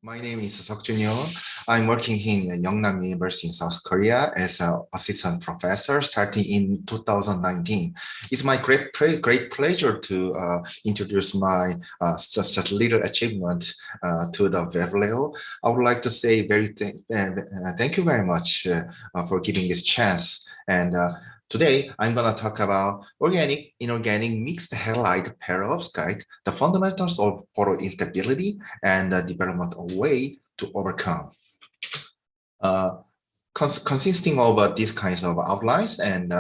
My name is Seog Joon Yoon. I'm working in Yeungnam University in South Korea as an assistant professor starting in 2019. It's my great pleasure to introduce my just a little achievement to the Vebleo. I would like to say thank you very much for giving this chance. And today, I'm going to talk about organic, inorganic mixed halide perovskite, the fundamentals of photoinstability, and the development of way to overcome. Uh, Consisting of these kinds of outlines and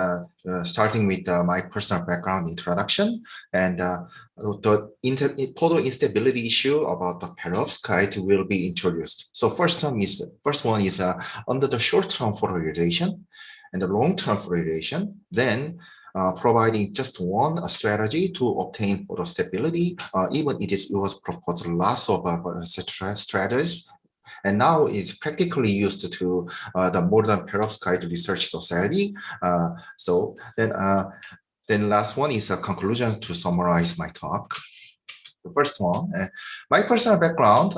starting with my personal background introduction and the photoinstability issue about the perovskite will be introduced. So first one is under the short-term photoirradiation and the long-term photoirradiation, then providing just one strategy to obtain photostability, even it was proposed lots of strategies, and now it's practically used to the modern perovskite research society. Then last one is a conclusion to summarize my talk. The first one, my personal background,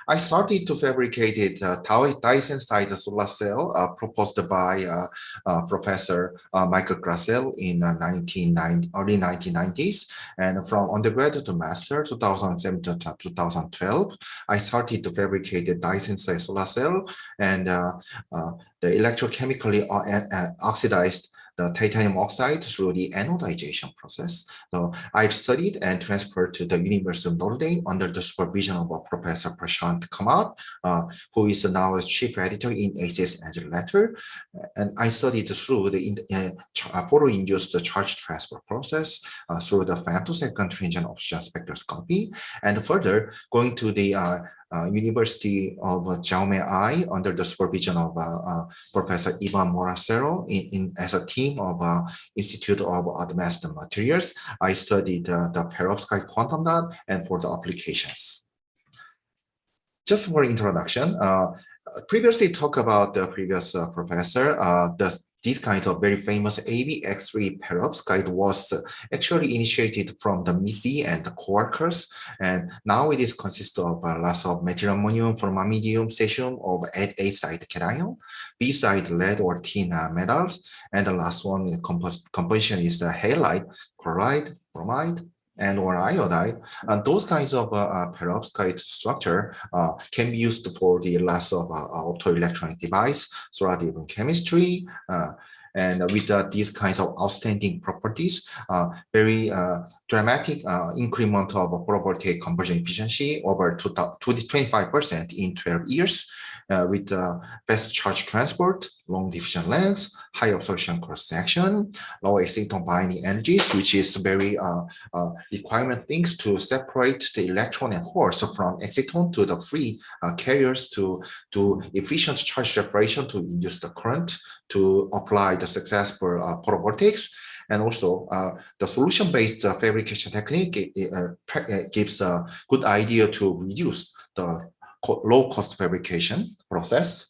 I started to fabricate dye-sensitized solar cell proposed by Professor Michael Grassel in early 1990s. And from undergraduate to master, 2007 to 2012, I started to fabricate the dye-sensitized solar cell and the electrochemically oxidized the titanium oxide through the anodization process. So I studied and transferred to the University of Notre Dame under the supervision of Professor Prashant Kamat, who is now a chief editor in ACS Agile Letter. And I studied through the photo-induced charge transfer process through the femtosecond transient oxygen spectroscopy, and further going to the University of Jaume I under the supervision of Professor Ivan Moracero as a team of Institute of Advanced Materials. I studied the perovskite quantum dot and for the applications. Just for introduction, previously talked about the previous professor, this kind of very famous ABX3 perovskite was actually initiated from the MISI and the co-workers, and now it is consists of lots of methyl ammonium, formamidium, cesium of A-side cation, B-side lead or tin metals, and the last one composition is the halide, chloride, bromide, and or iodide, and those kinds of perovskite structure can be used for the lots of optoelectronic device, solar-driven chemistry, and with these kinds of outstanding properties, very dramatic increment of photovoltaic conversion efficiency over 25% in 12 years, with fast charge transport, long diffusion length, high absorption cross-section, low exciton binding energies, which is very requirement things to separate the electron and holes from exciton to the free carriers to do efficient charge separation to induce the current to apply the successful photovoltaics. And also the solution-based fabrication technique gives a good idea to reduce the low-cost fabrication process.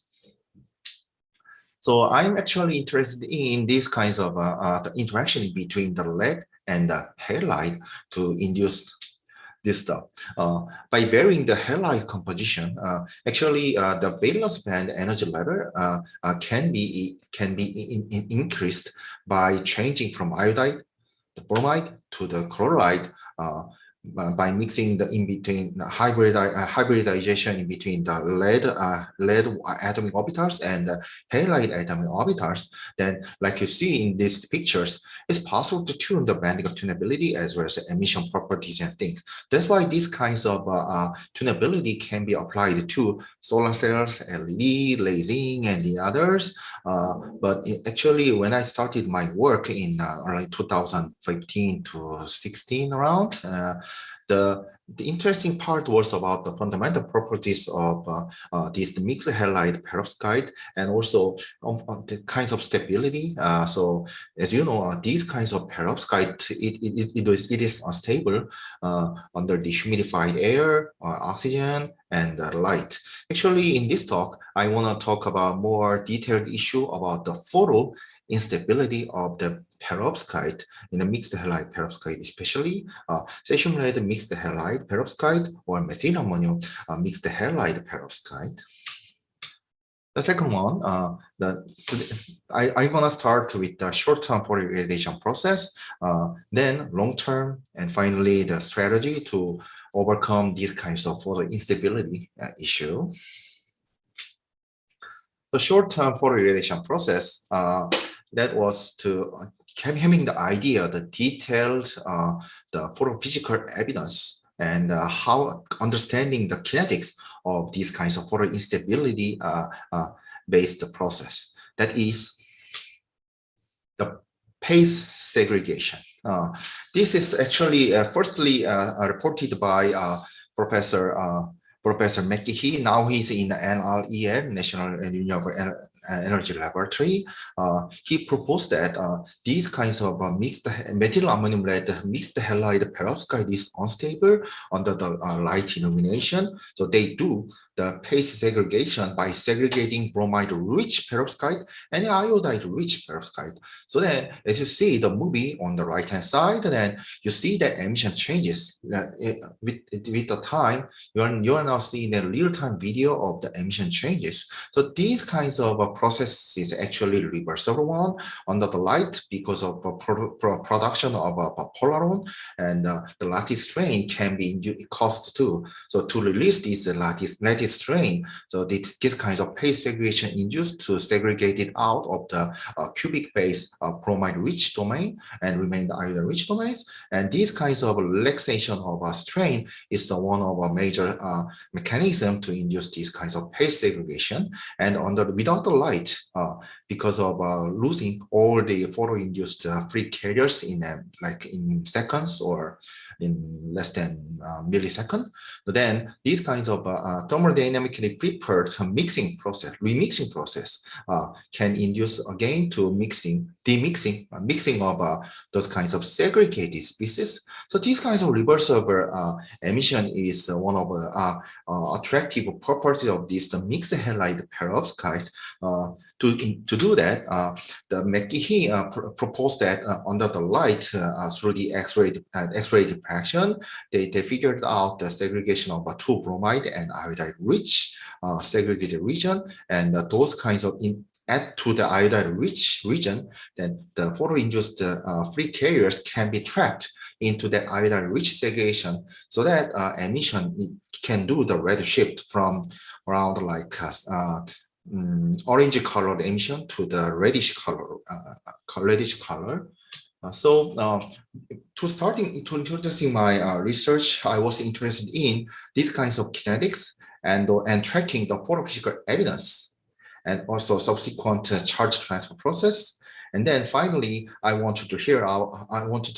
So I'm actually interested in these kinds of the interaction between the lead and the halide to induce this stuff. By varying the halide composition, actually the valence band energy level can be increased by changing from iodide, the bromide to the chloride, by mixing the hybridization in between the lead atomic orbitals and halide atomic orbitals, then like you see in these pictures, it's possible to tune the banding tunability as well as emission properties and things. That's why these kinds of tunability can be applied to solar cells, LED, lasing, and the others. But actually, when I started my work in early 2015 to 16 around, the interesting part was about the fundamental properties of this mixed halide perovskite and also the kinds of stability. So as you know, these kinds of perovskite, it is unstable under dehumidified air, oxygen, and light. Actually, in this talk, I want to talk about more detailed issue about the photo instability of the perovskite in the mixed halide perovskite, especially cesium lead mixed halide perovskite or methyl ammonium mixed halide perovskite. The second one, I'm gonna start with the short-term Fourier irradiation process, then long-term, and finally the strategy to overcome these kinds of photo instability issue. The short-term Fourier irradiation process that was to having the idea, the detailed, the photophysical evidence, and how understanding the kinetics of these kinds of photo instability based process. That is the phase segregation. This is actually firstly reported by Professor McGehee. Now he's in the NREL, National Renewable Energy Laboratory. He proposed that these kinds of mixed methyl ammonium lead mixed halide perovskite is unstable under the light illumination. So they do the phase segregation by segregating bromide-rich perovskite and iodide-rich perovskite. So then, as you see the movie on the right-hand side, then you see that emission changes with the time. You are now seeing a real-time video of the emission changes. So these kinds of process is actually reversible one under the light because of production of polaron, and the lattice strain can be caused too. So to release this lattice strain, so this kinds of phase segregation induced to segregate it out of the cubic base bromide-rich domain and remain the iodide-rich domains. And these kinds of relaxation of strain is the one of a major mechanism to induce these kinds of phase segregation. And without the light, because of losing all the photo-induced free carriers in like in seconds or in less than millisecond, then these kinds of thermodynamically prepared remixing process can induce again to mixing of those kinds of segregated species. So these kinds of reversible emission is one of attractive properties of this the mixed halide perovskite. To do that, the McGehee proposed that under the light through the X-ray diffraction, they figured out the segregation of two bromide and iodide-rich segregated region, and those kinds of add to the iodide-rich region, then the photo-induced free carriers can be trapped into that iodide-rich segregation, so that emission can do the red shift from around like orange colored emission to the reddish color. To introducing my research, I was interested in these kinds of kinetics and tracking the photophysical evidence, and also subsequent charge transfer process. And then finally, I wanted to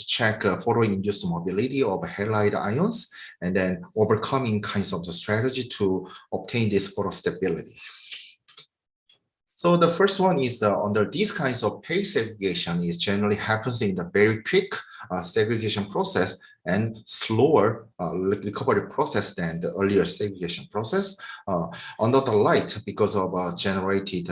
check photo-induced mobility of halide ions, and then overcoming kinds of the strategy to obtain this photostability. So the first one is under these kinds of phase segregation is generally happens in the very quick segregation process and slower recovery process than the earlier segregation process. Under the light, because of generated,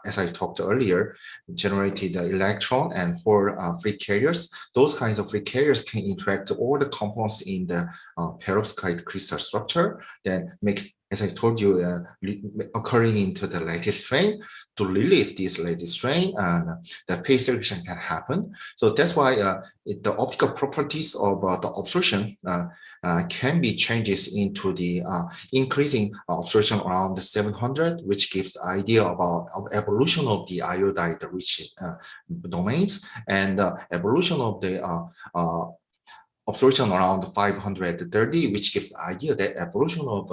as I talked earlier, generated electron and hole free carriers, those kinds of free carriers can interact all the compounds in the perovskite crystal structure, then makes, as I told you, occurring into the lattice strain. To release this lattice strain, and the phase segregation can happen. So that's why the optical properties of the absorption can be changes into the increasing absorption around 700, which gives the idea about evolution of the iodide-rich domains, and evolution of the absorption around 530, which gives the idea that evolution of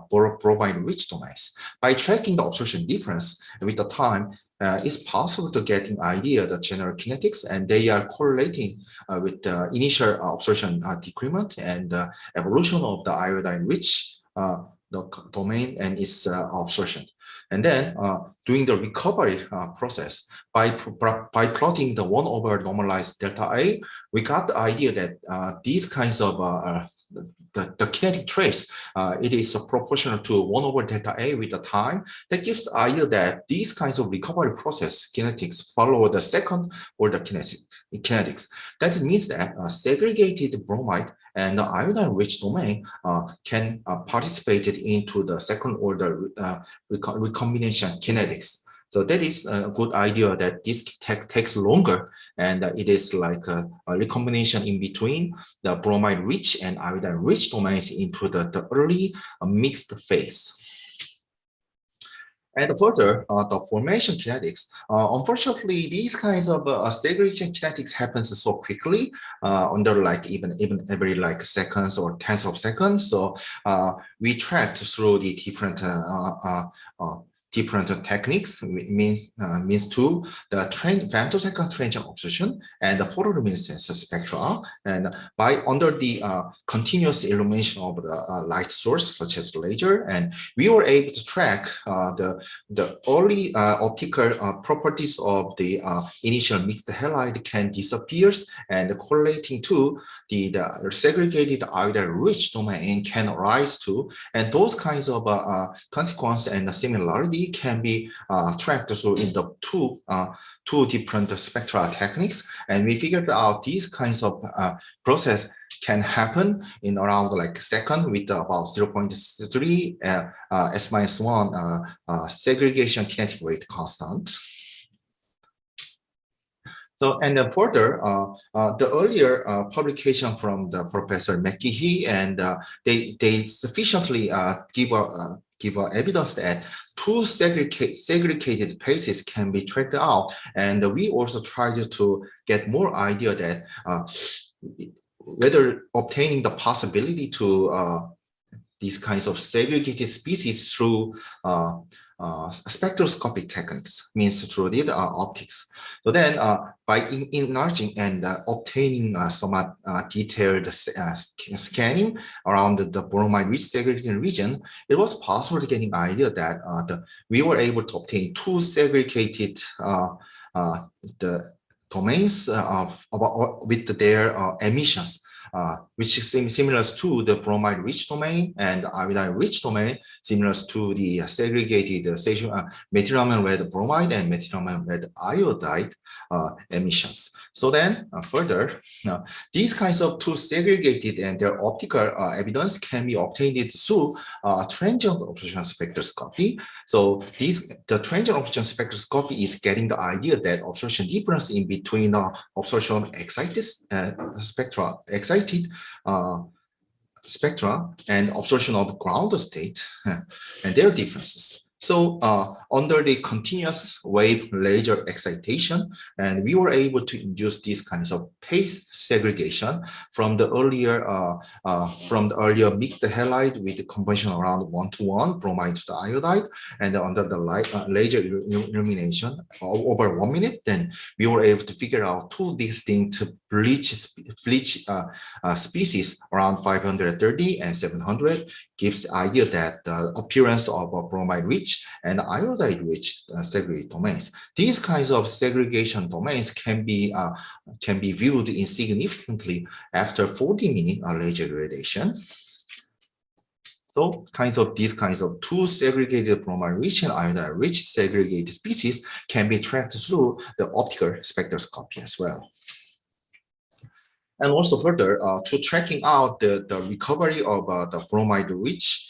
bromide-rich domains. By tracking the absorption difference with the time, it's possible to get an idea of the general kinetics, and they are correlating with the initial absorption decrement and the evolution of the iodine-rich domain and its absorption. And then doing the recovery process, by plotting the 1 over normalized delta A, we got the idea that these kinds of the kinetic trace, it is proportional to 1 over delta A with the time. That gives the idea that these kinds of recovery process kinetics follow the second order kinetics. That means that segregated bromide and the iodine-rich domain can participate into the second order recombination kinetics. So that is a good idea that this takes longer, and it is like a recombination in between the bromide-rich and iodine-rich domains into the early mixed phase. And further, the formation kinetics. Unfortunately, these kinds of segregation kinetics happens so quickly, under like even every like seconds or tenths of seconds. So we tracked through the different techniques, means to the femtosecond transient observation and the photoluminescence spectra, and by under the continuous illumination of the light source such as laser, and we were able to track the early optical properties of the initial mixed halide can disappear, and correlating to the segregated iodine-rich domain can rise to, and those kinds of consequence and similarity can be tracked through in the two different spectral techniques, and we figured out these kinds of process can happen in around like a second with about 0.3 S-1 segregation kinetic rate constant. So, and then further, the earlier publication from the Professor McGehee, and they sufficiently give evidence that two segregated phases can be tracked out, and we also tried to get more idea that whether obtaining the possibility to these kinds of segregated species through spectroscopic techniques, means through the optics. So then by enlarging and obtaining somewhat detailed scanning around the bromide-rich segregated region, it was possible to get an idea that we were able to obtain two segregated the domains with their emissions, which is similar to the bromide-rich domain and iodine-rich domain, similar to the segregated methylamine red bromide and methylamine red iodide emissions. So then further, these kinds of two segregated and their optical evidence can be obtained through transient observation spectroscopy. So the transient observation spectroscopy is getting the idea that observation difference in between observation excited spectra and observation of ground state and their differences. So under the continuous wave laser excitation, and we were able to induce these kinds of phase segregation from the earlier mixed halide with the convention around 1:1 bromide to the iodide, and under the laser illumination over 1 minute, then we were able to figure out two distinct bleach species around 530 and 700, gives the idea that the appearance of a bromide-rich and iodide-rich segregated domains. These kinds of segregation domains can be viewed insignificantly after 40-minute laser irradiation. So these kinds of two segregated bromide-rich and iodide-rich segregated species can be tracked through the optical spectroscopy as well. And also further, to tracking out the recovery of the bromide-rich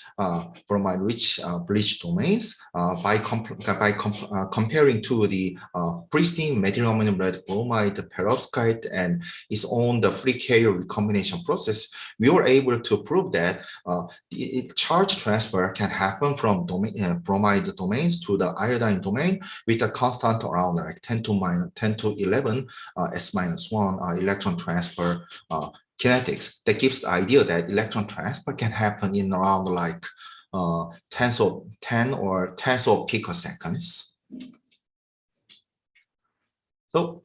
bleach domains by comparing to the pristine methylamine red bromide perovskite and its own the free carrier recombination process, we were able to prove that charge transfer can happen from bromide domains to the iodine domain with a constant around like 10 to 11 S-1 electron transfer kinetics. That gives the idea that electron transfer can happen in around like 10 or tens of picoseconds. So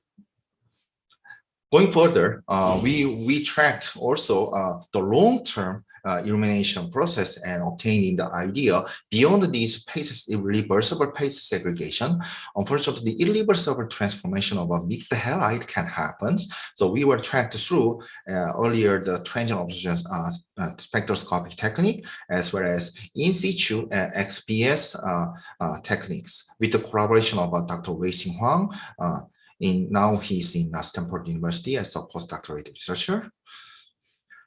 going further, we tracked also the long-term illumination process and obtaining the idea beyond these irreversible phase segregation. Unfortunately, irreversible transformation of a mixed halide can happen. So we were tracked through earlier the transient observation spectroscopic technique, as well as in situ XPS techniques with the collaboration of Dr. Wei-Xing Huang. Now he's in Stanford University as a postdoctoral researcher.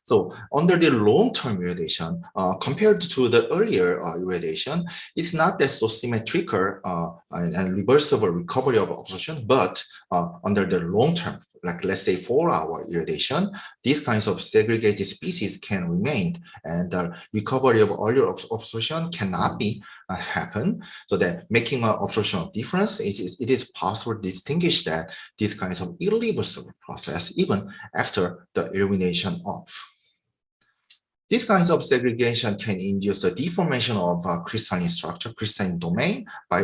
So under the long-term irradiation, compared to the earlier irradiation, it's not that so symmetrical and reversible recovery of absorption, but under the long-term, like let's say 4-hour irradiation, these kinds of segregated species can remain, and the recovery of earlier absorption cannot be happen. So that making an absorption difference, it is possible to distinguish that these kinds of irreversible process even after the illumination off. These kinds of segregation can induce the deformation of crystalline structure, crystalline domain by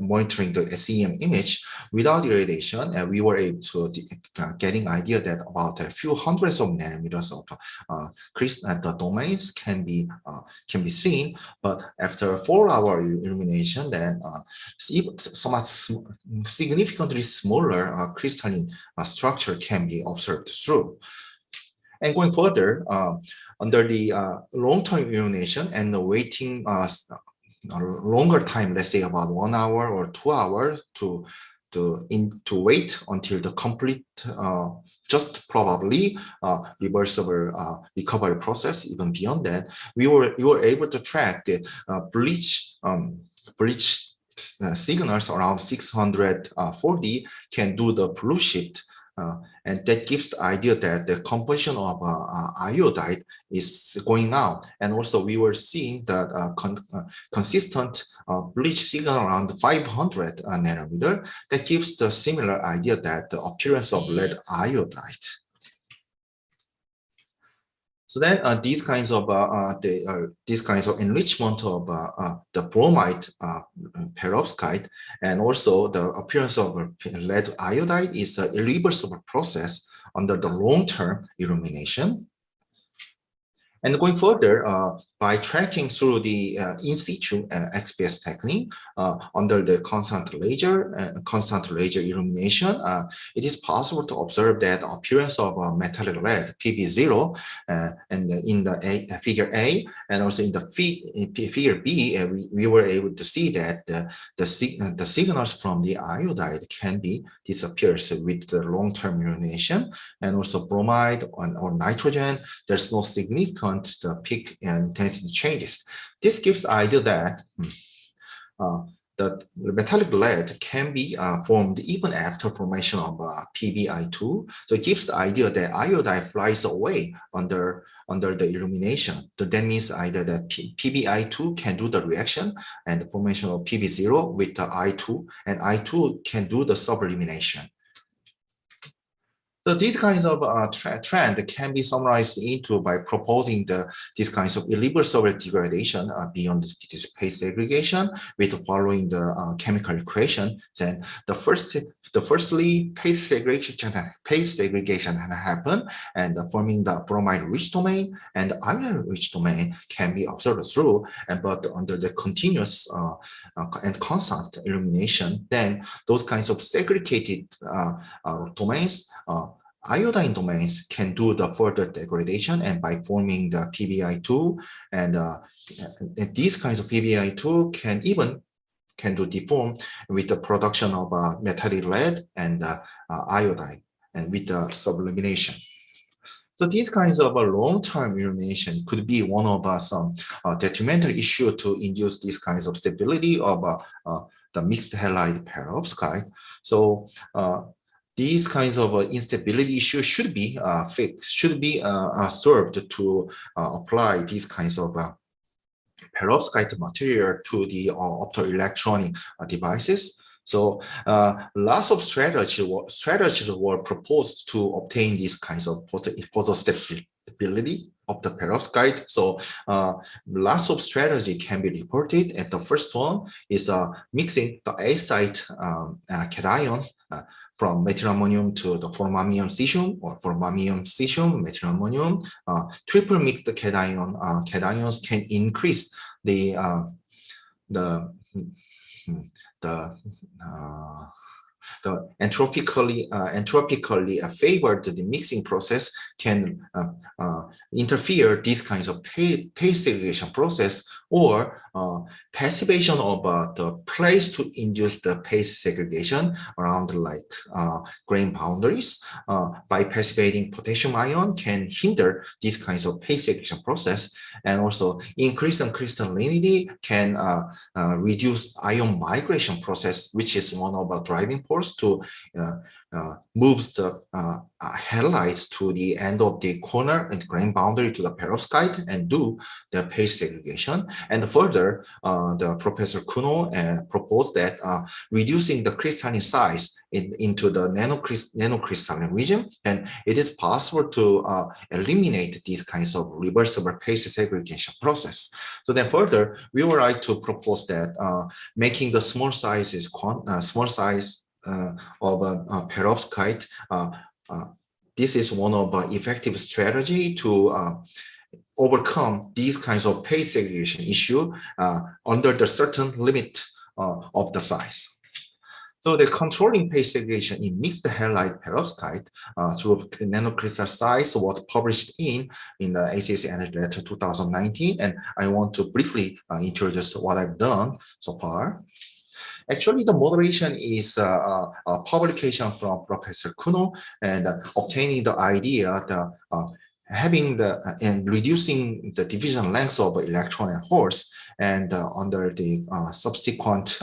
monitoring the SEM image without irradiation. And we were able to getting idea that about a few hundreds of nanometers of the domains can be seen. But after 4-hour illumination, then somewhat significantly smaller crystalline structure can be observed through. And going further, under the long-term illumination and the waiting longer time, let's say about 1 hour or 2 hours to wait until the complete, just probably reversible recovery process. Even beyond that, we were able to track the bleach signals around 640 can do the blue shift. And that gives the idea that the composition of iodide is going out. And also we were seeing that consistent bleach signal around 500 nanometer. That gives the similar idea that the appearance of lead iodide. So then these kinds of enrichment of the bromide perovskite, and also the appearance of lead iodide is an irreversible process under the long-term illumination. And going further, by tracking through the in situ XPS technique under the constant laser illumination, it is possible to observe that appearance of metallic lead PB0, and in the figure A, and also in the figure B, we were able to see that the signals from the iodide can be disappears with the long-term illumination, and also bromide or nitrogen, there's no significant peak and intensity changes. This gives idea that the metallic lead can be formed even after formation of PbI2. So it gives the idea that iodide flies away under the illumination. So that means either that PbI2 can do the reaction and the formation of PB0 with the I2, and I2 can do the sublimination. So these kinds of trend can be summarized into by proposing these kinds of irreversible degradation beyond this phase segregation with following the chemical equation. Then the firstly phase segregation can happen, and forming the bromide-rich domain and iron-rich domain can be observed through, but under the continuous and constant illumination, then those kinds of segregated domains, iodine domains can do the further degradation, and by forming the PbI2, and these kinds of PbI2 can do deform with the production of metallic lead and iodine, and with the sublimination. So these kinds of long-term illumination could be one of some detrimental issue to induce these kinds of stability of the mixed halide perovskite. So these kinds of instability issues should be fixed, should be solved to apply these kinds of perovskite material to the optoelectronic devices. So lots of strategies were proposed to obtain these kinds of photostability of the perovskite. So lots of strategy can be reported, and the first one is mixing the A site cation from methylammonium to the formammium cesium or formammium cesium, methylammonium, triple mixed cations can increase the the the entropically favored the mixing process can interfere these kinds of phase segregation process or passivation of the place to induce the phase segregation around like grain boundaries by passivating potassium ion can hinder these kinds of phase segregation process, and also increase in crystallinity can reduce ion migration process, which is one of the driving force to moves the halides to the end of the corner and grain boundary to the perovskite and do the phase segregation. And further, the Professor Kuno proposed that reducing the crystalline size into the nanocrystalline region, and it is possible to eliminate these kinds of reversible phase segregation process. So then further, we would like to propose that making the small size of perovskite. This is one of effective strategy to overcome these kinds of phase segregation issue under the certain limit of the size. So the controlling phase segregation in mixed halide perovskite through nanocrystal size was published in the ACC Energy Letter 2019, and I want to briefly introduce what I've done so far. Actually, the moderation is a publication from Professor Kuno, and obtaining the idea that having and reducing the division length of electron and holes, and under the subsequent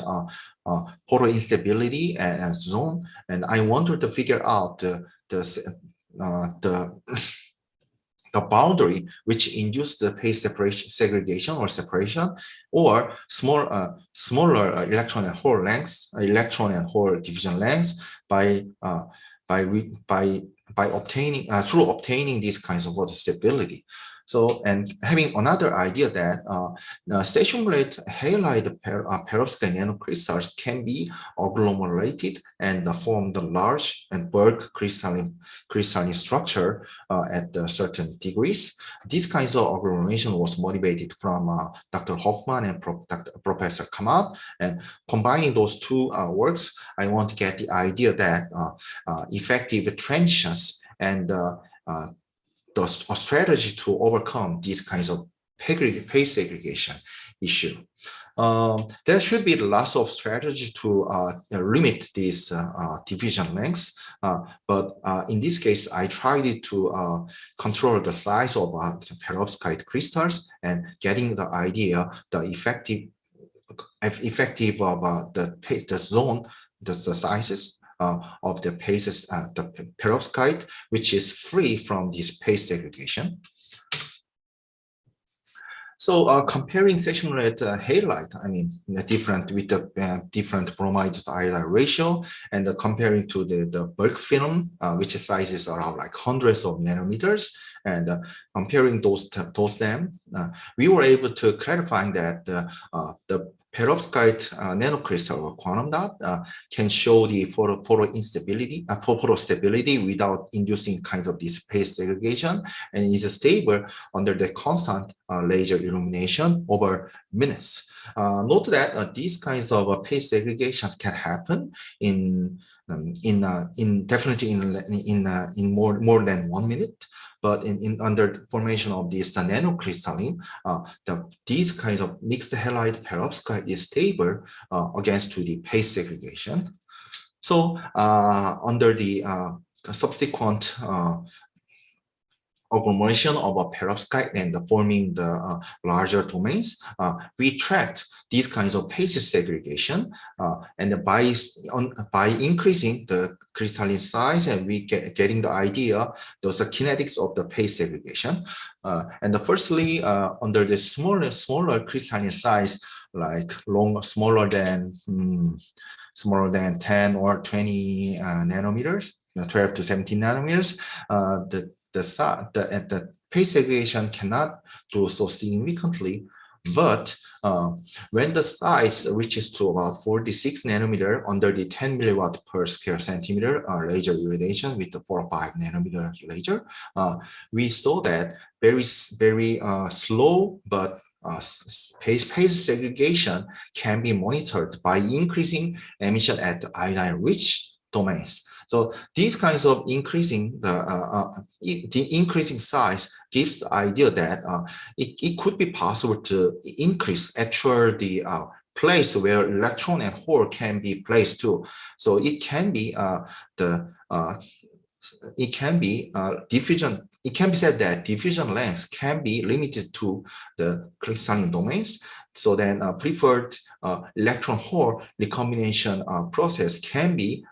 photoinstability and zone, and I wanted to figure out the boundary which induced the phase segregation or separation, or smaller electron and hole lengths, electron and hole division lengths by obtaining through obtaining these kinds of stability. So, and having another idea that stationary halide perovskite nanocrystals can be agglomerated and form the large and bulk crystalline structure at certain degrees. These kinds of agglomeration was motivated from Dr. Hoffman and Professor Kamat, and combining those two works, I want to get the idea that effective transitions and a strategy to overcome these kinds of phase segregation issue. There should be lots of strategy to limit these division lengths, but in this case, I tried to control the size of perovskite crystals and getting the idea, the effective of the zone, the sizes of the phases, the perovskite, which is free from this phase segregation. So comparing section rate halide, I mean, different with the different bromide to iodide ratio, and comparing to the bulk film, which sizes around like hundreds of nanometers, and comparing those them, we were able to clarify that the perovskite nanocrystal or quantum dot can show the photostability without inducing kinds of this phase segregation, and is stable under the constant laser illumination over minutes. Note that these kinds of phase segregation can happen definitely in more than 1 minute. But under the formation of this nanocrystalline, these kinds of mixed halide perovskite is stable against to the phase segregation. So under the subsequent agglomeration of a perovskite and forming the larger domains, we tracked these kinds of phase segregation, and by increasing the crystalline size, and we getting the idea, those are kinetics of the phase segregation. And firstly, under the smaller crystalline size, like smaller than 10 or 20 nanometers, 12 to 17 nanometers, the phase segregation cannot do so significantly But when the size reaches to about 46 nanometer under the 10 milliwatt per square centimeter laser irradiation with the 4 or 5 nanometer laser, we saw that very slow but phase segregation can be monitored by increasing emission at the iodine-rich domains. So these kinds of increasing the increasing size gives the idea that it could be possible to increase the place where electron and hole can be placed too. So it can be diffusion. It can be said that diffusion length can be limited to the crystalline domains. So then preferred electron hole recombination process can be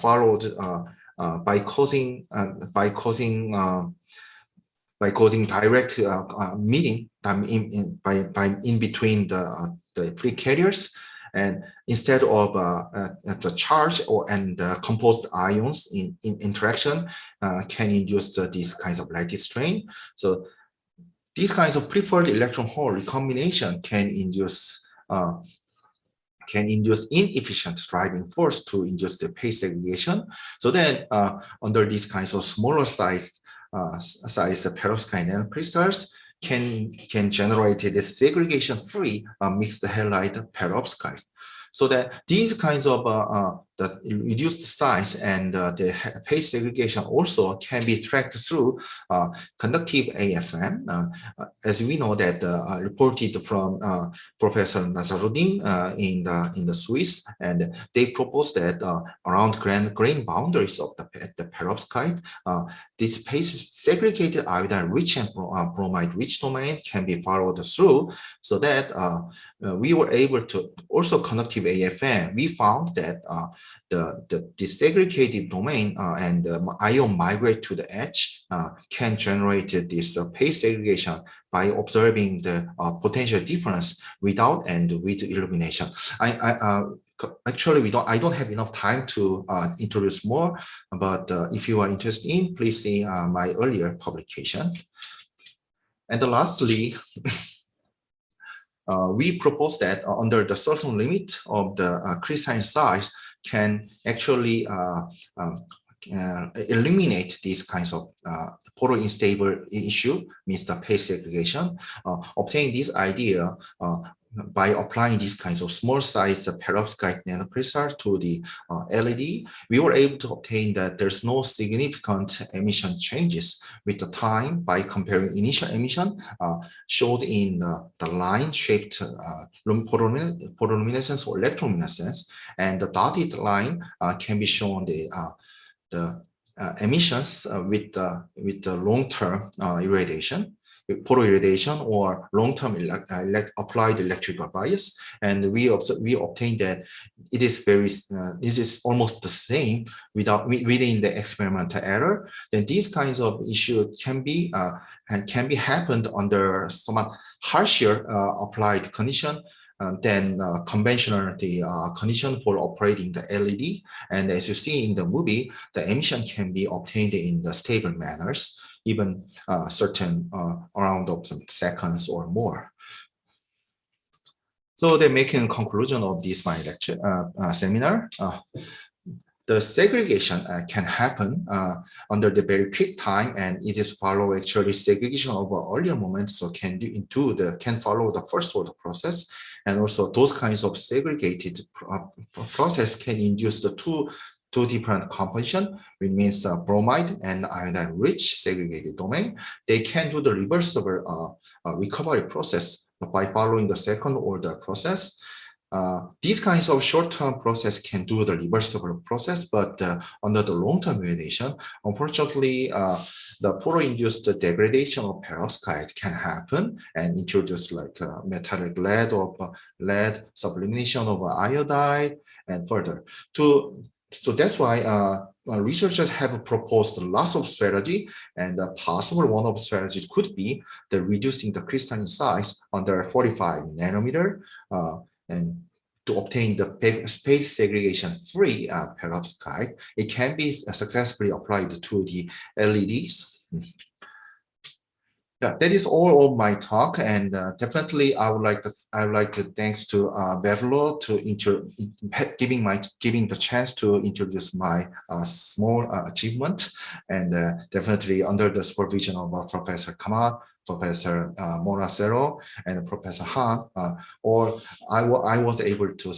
followed by causing direct meeting in between the free carriers, and instead of the charge and composed ions in interaction can induce these kinds of lattice strain. So these kinds of preferred electron hole recombination can induce inefficient driving force to induce the phase segregation. So then under these kinds of smaller sized perovskite nanocrystals can generate this segregation-free mixed halide perovskite. So that these kinds of the reduced size and the phase segregation also can be tracked through conductive AFM, as we know that reported from Professor Nazarudin in the Swiss, and they proposed that around grain boundaries of the perovskite, this phase segregated iodine-rich and bromide-rich domain can be followed through, so that we were able to also conductive AFM. We found that the desegregated domain and the ion migrate to the edge can generate this phase segregation by observing the potential difference without and with illumination. Actually, I don't have enough time to introduce more, but if you are interested in, please see my earlier publication. And lastly, we propose that under the certain limit of the crystalline size can actually eliminate these kinds of photoinstable issue, means the phase segregation. Obtaining this idea by applying these kinds of small size perovskite nanocrystal to the LED, we were able to obtain that there's no significant emission changes with the time by comparing initial emission showed in the line-shaped photoluminescence or electroluminescence, and the dotted line can be shown the emissions with the long-term irradiation, photoirradiation, or long-term applied electrical bias, and we obtained that it is this is almost the same within the experimental error. Then these kinds of issues can be happened under somewhat harsher applied condition than conventional condition for operating the LED. And as you see in the movie, the emission can be obtained in the stable manners, even certain around of some seconds or more. So they're making conclusion of this my lecture seminar. The segregation can happen under the very quick time, and it is follow actually segregation of earlier moments, so can follow the first order process, and also those kinds of segregated process can induce the two different composition, which means bromide and iodine-rich segregated domain. They can do the reversible recovery process by following the second order process. These kinds of short-term process can do the reversible process, but under the long-term irradiation, unfortunately, the photo-induced degradation of perovskite can happen and introduce like metallic lead or lead, sublimation of iodide, and further. So that's why researchers have proposed lots of strategy, and possible one of strategies could be the reducing the crystalline size under 45 nanometer, and to obtain the space segregation free perovskite. It can be successfully applied to the LEDs. Yeah, that is all of my talk, and definitely I would like to thanks to Vebleo to giving the chance to introduce my small achievement, and definitely under the supervision of Professor Kamat, Professor Moracero, and Professor Han, or I was able to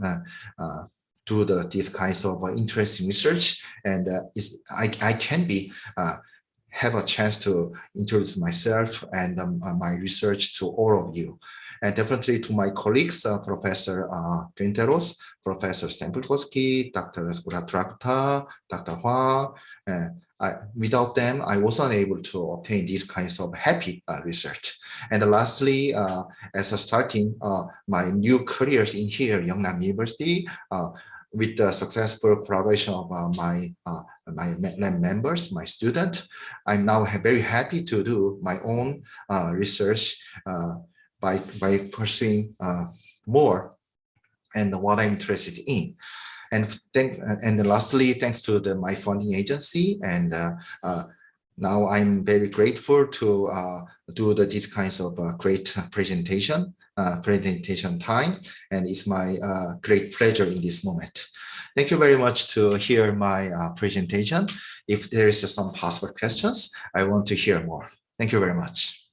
uh, uh, do these kinds of interesting research, and I can be have a chance to introduce myself and my research to all of you. And definitely to my colleagues, Professor Quinteros, Professor Stempelkowski, Dr. Uratrakta, Dr. Hua. Without them, I wasn't able to obtain these kinds of happy research. And lastly, as a starting my new careers in here, Yeungnam University, with the successful collaboration of my members, my student, I'm now very happy to do my own research by pursuing more and what I'm interested in. And lastly, thanks to my funding agency, and now I'm very grateful to do these kinds of great presentation time, and it's my great pleasure in this moment. Thank you very much to hear my presentation. If there is some possible questions, I want to hear more. Thank you very much.